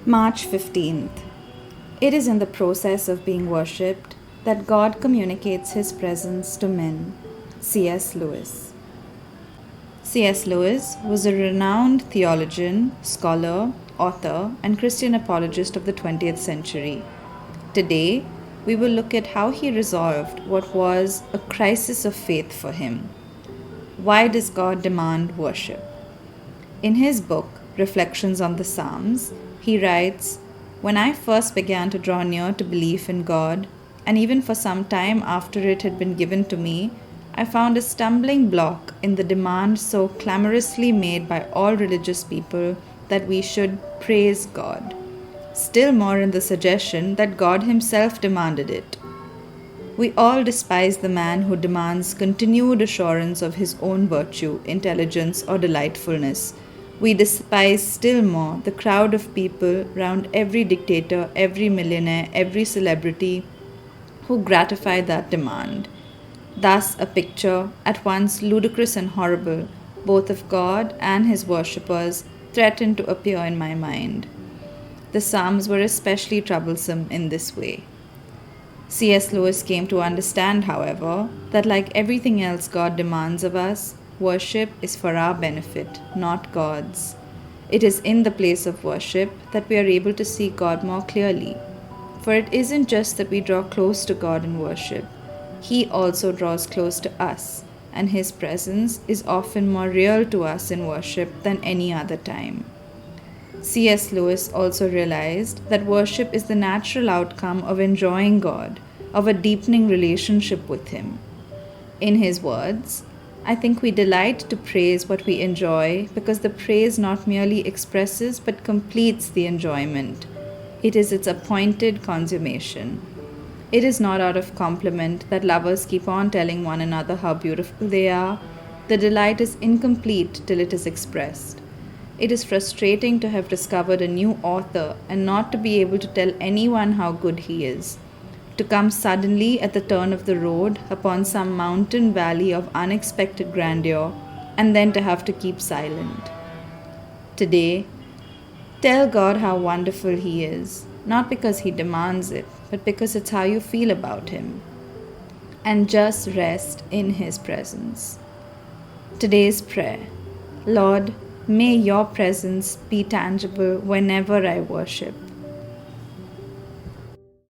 March 15th. It is in the process of being worshipped that God communicates His presence to men. C.S. Lewis. C.S. Lewis was a renowned theologian, scholar, author, and Christian apologist of the 20th century. Today, we will look at how he resolved what was a crisis of faith for him. Why does God demand worship? In his book, Reflections on the Psalms, he writes, "When I first began to draw near to belief in God, and even for some time after it had been given to me, I found a stumbling block in the demand so clamorously made by all religious people that we should praise God. Still more in the suggestion that God Himself demanded it. We all despise the man who demands continued assurance of his own virtue, intelligence, or delightfulness. We despise still more the crowd of people round every dictator, every millionaire, every celebrity who gratify that demand. Thus, a picture, at once ludicrous and horrible, both of God and His worshippers, threatened to appear in my mind. The Psalms were especially troublesome in this way. C.S. Lewis came to understand, however, that like everything else God demands of us, worship is for our benefit, not God's. It is in the place of worship that we are able to see God more clearly. For it isn't just that we draw close to God in worship, He also draws close to us, and His presence is often more real to us in worship than any other time. C.S. Lewis also realized that worship is the natural outcome of enjoying God, of a deepening relationship with Him. In his words, "I think we delight to praise what we enjoy because the praise not merely expresses but completes the enjoyment. It is its appointed consummation. It is not out of compliment that lovers keep on telling one another how beautiful they are. The delight is incomplete till it is expressed. It is frustrating to have discovered a new author and not to be able to tell anyone how good he is. To come suddenly at the turn of the road upon some mountain valley of unexpected grandeur and then to have to keep silent. Today, tell God how wonderful He is, not because He demands it, but because it's how you feel about Him. And just rest in His presence." Today's prayer: Lord, may Your presence be tangible whenever I worship.